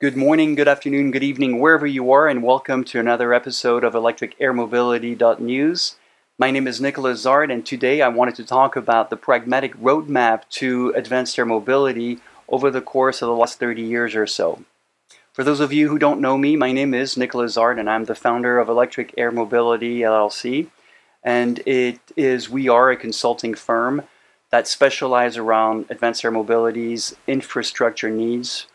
Good morning, good afternoon, good evening, wherever you are, and welcome to another episode of electricairmobility.news. My name is Nicholas Zard, and today I wanted to talk about the pragmatic roadmap to advanced air mobility over the course of the last 30 years or so. For those of you who don't know me, my name is Nicholas Zard, and I'm the founder of Electric Air Mobility LLC. And we are a consulting firm that specializes around advanced air mobility's infrastructure needs,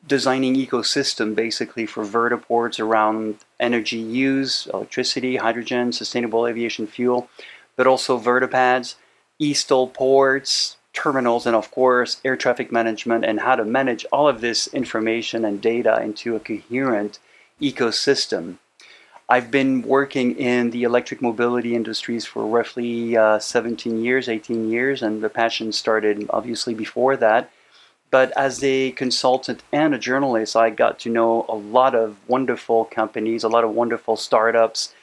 designing ecosystem basically for vertiports around energy use, electricity, hydrogen, sustainable aviation fuel, but also vertipads, eSTOL ports, terminals, and of course air traffic management, and how to manage all of this information and data into a coherent ecosystem. I've been working in the electric mobility industries for roughly 17 years, 18 years, and the passion started obviously before that. But as a consultant and a journalist, I got to know a lot of wonderful companies, a lot of wonderful startups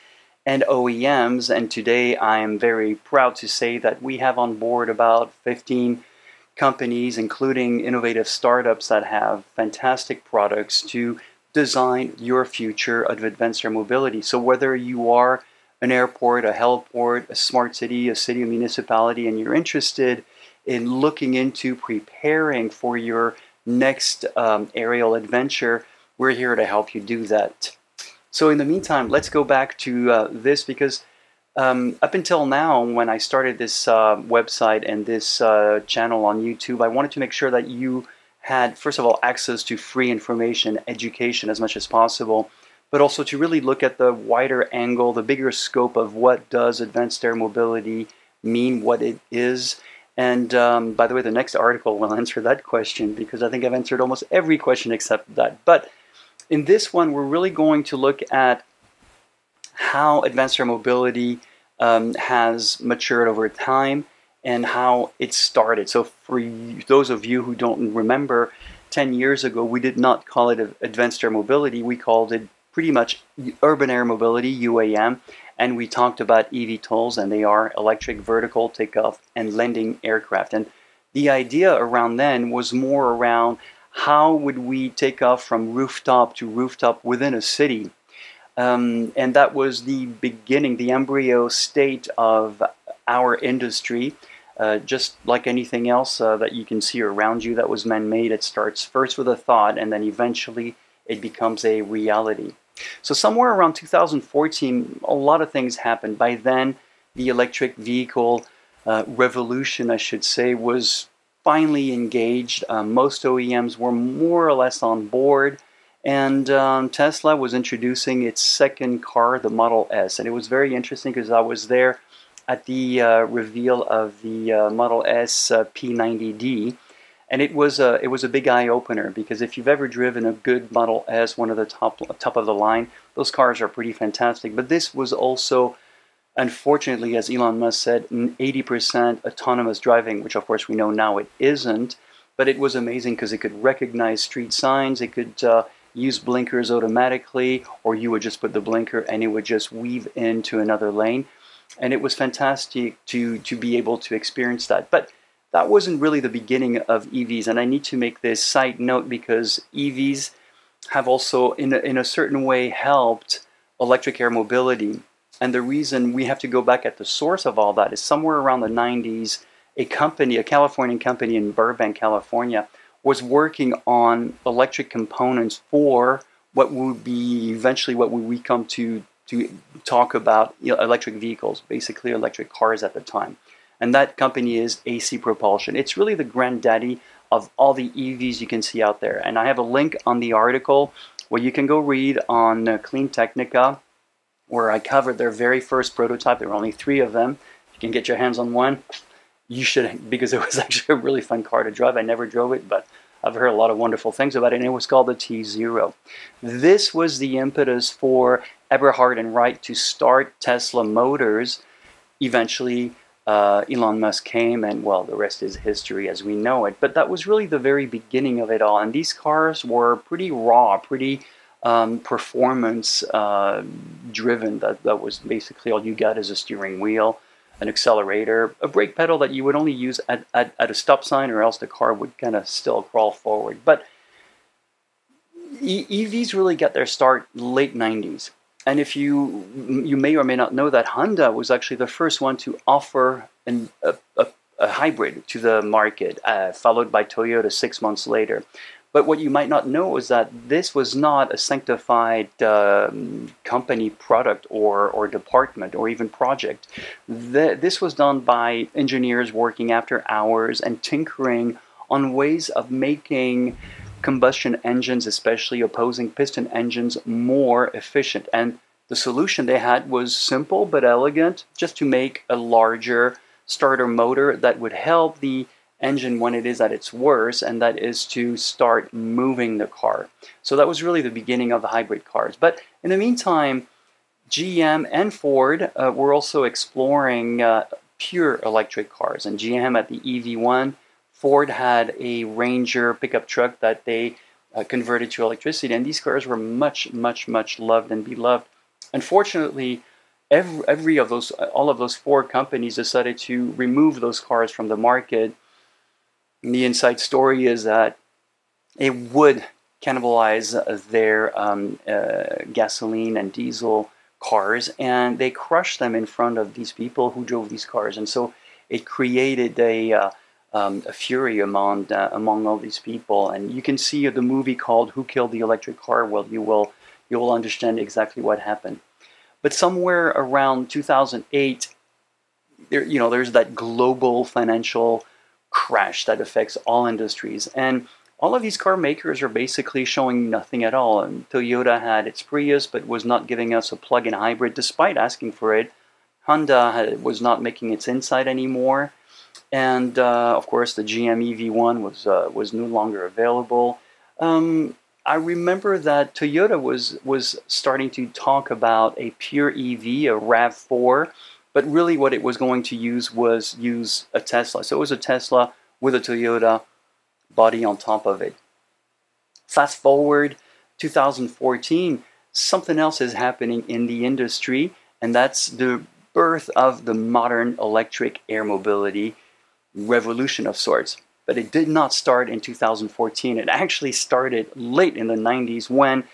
and OEMs. And today I am very proud to say that we have on board about 15 companies, including innovative startups that have fantastic products to design your future of advanced air mobility. So whether you are an airport, a heliport, a smart city, a city or municipality, and you're interested in looking into preparing for your next aerial adventure, we're here to help you do that. So in the meantime, let's go back to this because up until now, when I started this website and this channel on YouTube, I wanted to make sure that you had, first of all, access to free information, education as much as possible, but also to really look at the wider angle, the bigger scope of what does advanced air mobility mean, what it is. And by the way, the next article will answer that question because I think I've answered almost every question except that. But in this one, we're really going to look at how advanced air mobility has matured over time and how it started. So for those of you who don't remember, 10 years ago, we did not call it advanced air mobility. We called it pretty much urban air mobility, UAM. And we talked about eVTOLs, and they are electric vertical takeoff and landing aircraft. And the idea around then was more around how would we take off from rooftop to rooftop within a city. And that was the beginning, the embryo state of our industry. Just like anything else that you can see around you that was man-made, it starts first with a thought, and then eventually it becomes a reality. So somewhere around 2014, a lot of things happened. By then, the electric vehicle revolution, I should say, was finally engaged. Most OEMs were more or less on board. And Tesla was introducing its second car, the Model S. And it was very interesting because I was there at the reveal of the Model S P90D. And it was a big eye-opener because if you've ever driven a good Model S, one of the top of the line, those cars are pretty fantastic. But this was also, unfortunately, as Elon Musk said, 80% autonomous driving, which of course we know now it isn't. But it was amazing because it could recognize street signs, it could use blinkers automatically, or you would just put the blinker and it would just weave into another lane. And it was fantastic to be able to experience that. But that wasn't really the beginning of EVs, and I need to make this side note because EVs have also, in a certain way, helped electric air mobility. And the reason we have to go back at the source of all that is somewhere around the 90s, a Californian company in Burbank, California, was working on electric components for what would be eventually what we come to talk about, electric vehicles, basically electric cars at the time. And that company is AC Propulsion. It's really the granddaddy of all the EVs you can see out there. And I have a link on the article where you can go read on Clean Technica, where I covered their very first prototype. There were only 3 of them. If you can get your hands on one, you should, because it was actually a really fun car to drive. I never drove it, but I've heard a lot of wonderful things about it, and it was called the T0. This was the impetus for Eberhard and Wright to start Tesla Motors. Eventually, Elon Musk came, and well, the rest is history as we know it. But that was really the very beginning of it all. And these cars were pretty raw, pretty performance driven. That was basically all you got is a steering wheel, an accelerator, a brake pedal that you would only use at a stop sign, or else the car would kind of still crawl forward. But EVs really got their start late 90s. And if you may or may not know that Honda was actually the first one to offer a hybrid to the market, followed by Toyota 6 months later. But what you might not know is that this was not a sanctified company product or department or even project. This was done by engineers working after hours and tinkering on ways of making combustion engines, especially opposing piston engines, more efficient. And the solution they had was simple but elegant, just to make a larger starter motor that would help the engine when it is at its worst, and that is to start moving the car. So that was really the beginning of the hybrid cars. But in the meantime, GM and Ford were also exploring pure electric cars. And GM had the EV1, Ford had a Ranger pickup truck that they converted to electricity, and these cars were much, much, much loved and beloved. Unfortunately, all of those four companies decided to remove those cars from the market. And the inside story is that it would cannibalize their gasoline and diesel cars, and they crushed them in front of these people who drove these cars. And so it created a fury among all these people. And you can see the movie called "Who Killed the Electric Car?" Well, you will understand exactly what happened. But somewhere around 2008, there's that global financial crash that affects all industries, and all of these car makers are basically showing nothing at all. And Toyota had its Prius, but was not giving us a plug-in hybrid despite asking for it. Honda was not making its Insight anymore, and of course the GM EV1 was no longer available. I remember that Toyota was starting to talk about a pure EV, a RAV4, but really what it was going to use was a Tesla. So it was a Tesla with a Toyota body on top of it. Fast forward 2014, something else is happening in the industry, and that's the birth of the modern electric air mobility revolution of sorts. But it did not start in 2014. It actually started late in the 90s when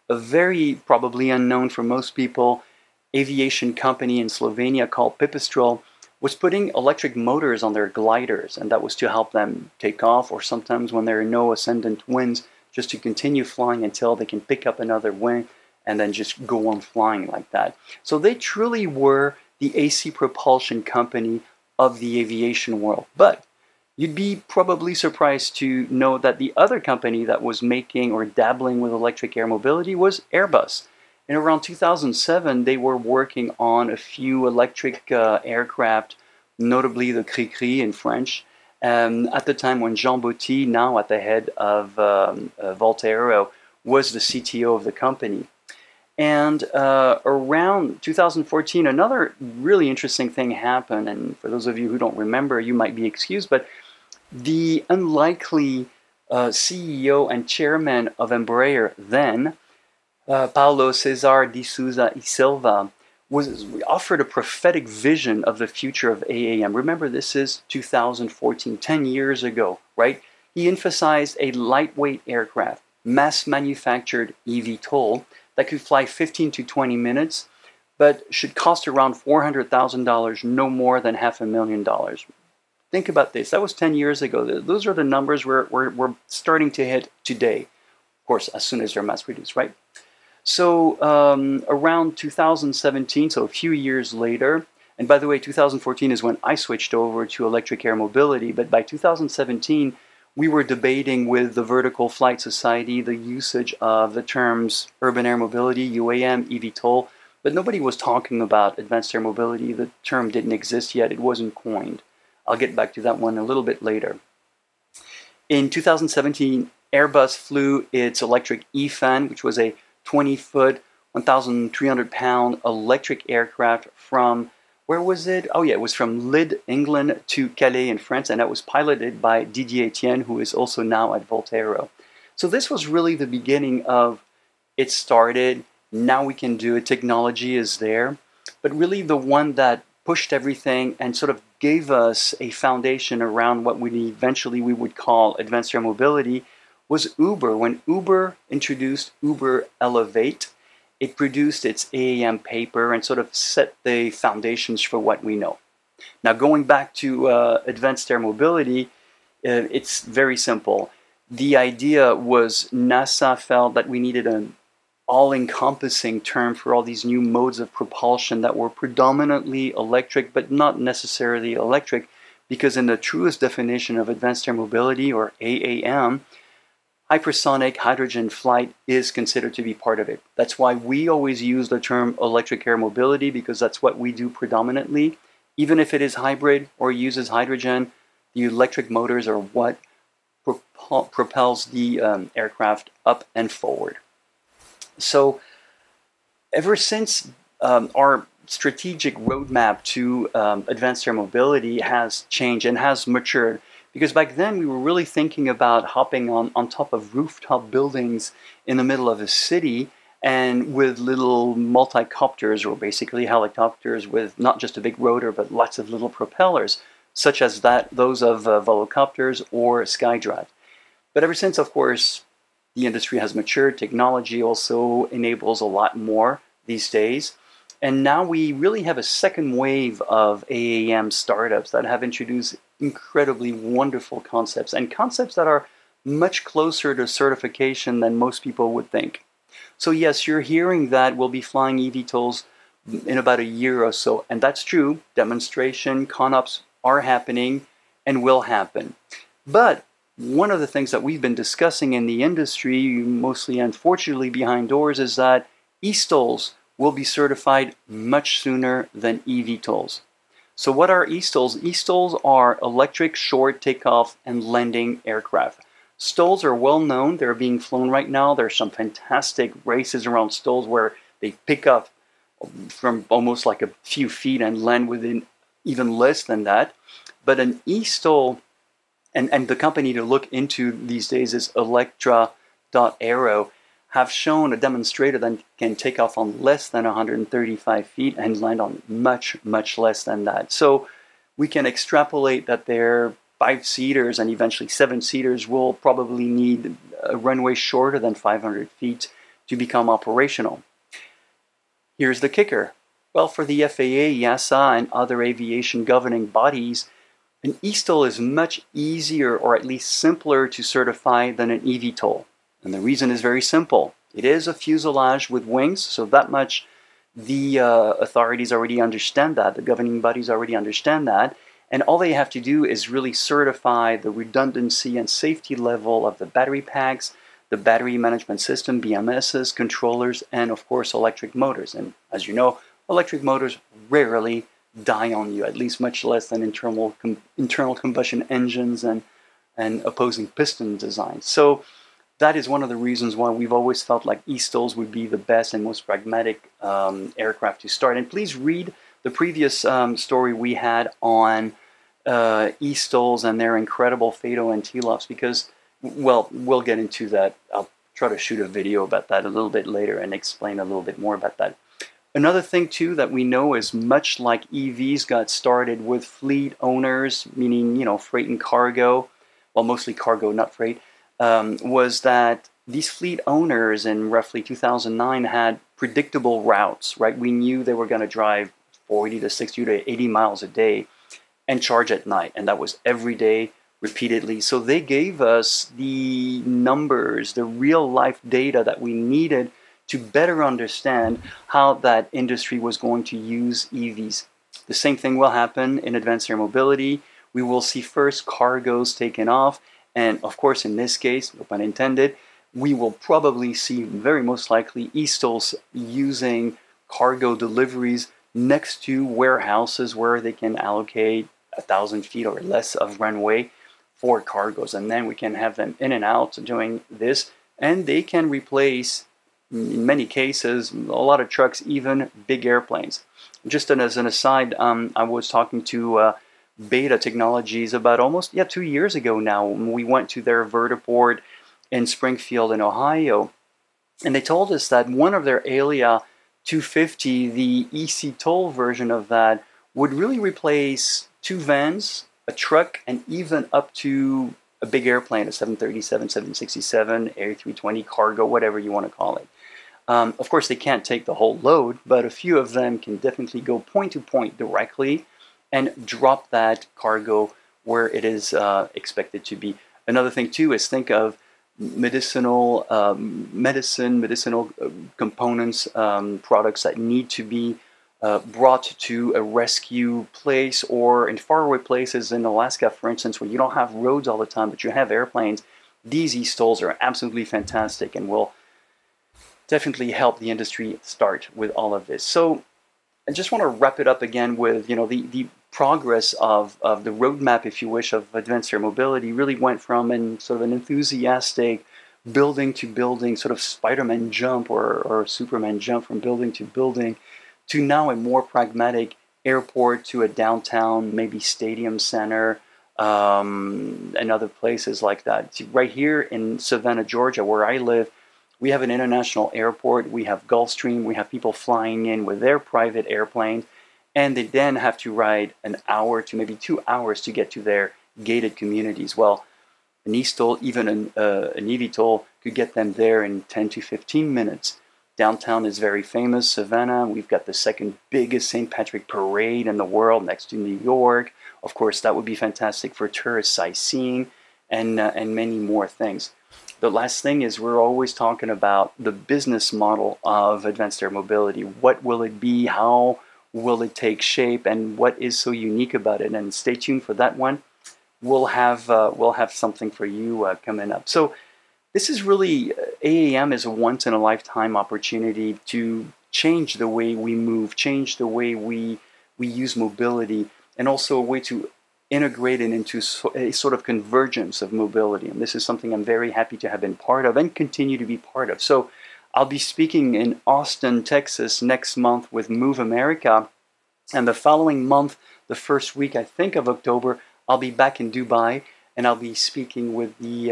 a very probably unknown for most people aviation company in Slovenia called Pipistrel was putting electric motors on their gliders, and that was to help them take off, or sometimes when there are no ascendant winds, just to continue flying until they can pick up another wind and then just go on flying like that. So they truly were the AC propulsion company of the aviation world. But you'd be probably surprised to know that the other company that was making or dabbling with electric air mobility was Airbus. In around 2007, they were working on a few electric aircraft, notably the Cri-Cri in French, at the time when Jean Botti, now at the head of Voltaire, was the CTO of the company. And around 2014, another really interesting thing happened, and for those of you who don't remember, you might be excused, but the unlikely CEO and chairman of Embraer then, Paulo Cesar de Souza e Silva, was offered a prophetic vision of the future of AAM. Remember, this is 2014, 10 years ago, right? He emphasized a lightweight aircraft, mass-manufactured eVTOL, that could fly 15 to 20 minutes, but should cost around $400,000, no more than $500,000. Think about this. That was 10 years ago. Those are the numbers we're starting to hit today. Of course, as soon as they're mass-produced, right? So around 2017, so a few years later, and by the way, 2014 is when I switched over to electric air mobility, but by 2017, we were debating with the Vertical Flight Society the usage of the terms urban air mobility, UAM, eVTOL, but nobody was talking about advanced air mobility. The term didn't exist yet. It wasn't coined. I'll get back to that one a little bit later. In 2017, Airbus flew its electric E-Fan, which was a 20-foot, 1,300-pound electric aircraft from, where was it? Oh yeah, it was from Lille, England to Calais in France, and that was piloted by Didier Etienne, who is also now at Voltaire. So this was really the beginning of it started, now we can do it, technology is there, but really the one that pushed everything and sort of gave us a foundation around what we eventually would call advanced air mobility was Uber. When Uber introduced Uber Elevate, it produced its AAM paper and sort of set the foundations for what we know. Now, going back to advanced air mobility, it's very simple. The idea was NASA felt that we needed an all-encompassing term for all these new modes of propulsion that were predominantly electric, but not necessarily electric, because in the truest definition of advanced air mobility, or AAM, hypersonic hydrogen flight is considered to be part of it. That's why we always use the term electric air mobility, because that's what we do predominantly. Even if it is hybrid or uses hydrogen, the electric motors are what propels the aircraft up and forward. So ever since our strategic roadmap to advanced air mobility has changed and has matured, because back then we were really thinking about hopping on top of rooftop buildings in the middle of a city, and with little multi-copters, or basically helicopters with not just a big rotor but lots of little propellers, such as those of volocopters or SkyDrive. But ever since, of course, the industry has matured, technology also enables a lot more these days. And now we really have a second wave of AAM startups that have introduced incredibly wonderful concepts, and concepts that are much closer to certification than most people would think. So yes, you're hearing that we'll be flying eVTOLs in about a year or so, and that's true. Demonstration, ConOps are happening and will happen. But one of the things that we've been discussing in the industry, mostly unfortunately behind doors, is that eSTOLs will be certified much sooner than eVTOLs. So what are eSTOLs? eSTOLs are electric short takeoff and landing aircraft. STOLs are well known. They're being flown right now. There's some fantastic races around STOLs where they pick up from almost like a few feet and land within even less than that. But an eSTOL, and the company to look into these days is Electra.aero, have shown a demonstrator that can take off on less than 135 feet and land on much, much less than that. So we can extrapolate that their 5-seaters and eventually 7-seaters will probably need a runway shorter than 500 feet to become operational. Here's the kicker. Well, for the FAA, EASA, and other aviation governing bodies, an eSTOL is much easier, or at least simpler, to certify than an eVTOL. And the reason is very simple. It is a fuselage with wings, so that much the authorities already understand that, the governing bodies already understand that, and all they have to do is really certify the redundancy and safety level of the battery packs, the battery management system, BMSs, controllers, and of course electric motors. And as you know, electric motors rarely die on you, at least much less than internal combustion engines and opposing piston designs. So that is one of the reasons why we've always felt like eSTOLs would be the best and most pragmatic aircraft to start. And please read the previous story we had on eSTOLs and their incredible FATO and TLOFs, because, well, we'll get into that. I'll try to shoot a video about that a little bit later and explain a little bit more about that. Another thing, too, that we know is much like EVs got started with fleet owners, meaning, you know, freight and cargo, well, mostly cargo, not freight, was that these fleet owners in roughly 2009 had predictable routes, right? We knew they were going to drive 40 to 60 to 80 miles a day and charge at night, and that was every day, repeatedly. So they gave us the numbers, the real-life data that we needed to better understand how that industry was going to use EVs. The same thing will happen in advanced air mobility. We will see first cargoes taken off, and of course, in this case, no pun intended, we will probably see, very most likely, eSTOLs using cargo deliveries next to warehouses where they can allocate 1,000 feet or less of runway for cargoes. And then we can have them in and out doing this, and they can replace, in many cases, a lot of trucks, even big airplanes. Just as an aside, I was talking to Beta Technologies about almost 2 years ago now. We went to their Vertiport in Springfield in Ohio, and they told us that one of their Alia 250, the eCTOL version of that, would really replace 2 vans, a truck, and even up to a big airplane, a 737, 767, A320, cargo, whatever you want to call it. Of course, they can't take the whole load, but a few of them can definitely go point to point directly and drop that cargo where it is expected to be. Another thing too is think of medicinal components, products that need to be brought to a rescue place, or in faraway places in Alaska, for instance, where you don't have roads all the time, but you have airplanes. These eSTOLs are absolutely fantastic and will definitely help the industry start with all of this. So I just want to wrap it up again with, the progress of the roadmap, if you wish, of advanced air mobility really went from sort of an enthusiastic building to building, sort of Spider-Man jump or Superman jump from building to building, to now a more pragmatic airport to a downtown, maybe stadium center, and other places like that. Right here in Savannah, Georgia, where I live, we have an international airport, we have Gulfstream, we have people flying in with their private airplanes, and they then have to ride an hour to maybe 2 hours to get to their gated communities. Well, an eSTOL, even an eVTOL, could get them there in 10 to 15 minutes. Downtown is very famous, Savannah. We've got the second biggest St. Patrick parade in the world next to New York. Of course, that would be fantastic for tourist sightseeing and many more things. The last thing is we're always talking about the business model of advanced air mobility. What will it be? How will it take shape? And what is so unique about it? And stay tuned for that one. We'll have something for you coming up. So this is really, AAM is a once-in-a-lifetime opportunity to change the way we move, change the way we use mobility, and also a way to integrate it into a sort of convergence of mobility. And this is something I'm very happy to have been part of and continue to be part of. So I'll be speaking in Austin, Texas next month with Move America. And the following month, the first week, I think, of October, I'll be back in Dubai, and I'll be speaking with the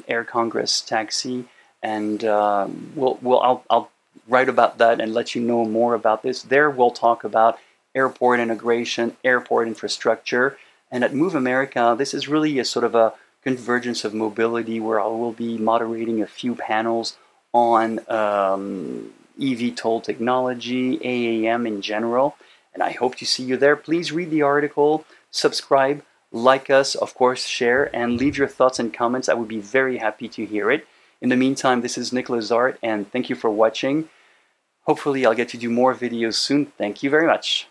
Air Congress taxi. And I'll write about that and let you know more about this. There we'll talk about airport integration, airport infrastructure. And at Move America, this is really a sort of a convergence of mobility where I will be moderating a few panels on eVTOL technology, AAM in general. And I hope to see you there. Please read the article, subscribe, like us, of course, share, and leave your thoughts and comments. I would be very happy to hear it. In the meantime, this is Nicolas Zart, and thank you for watching. Hopefully, I'll get to do more videos soon. Thank you very much.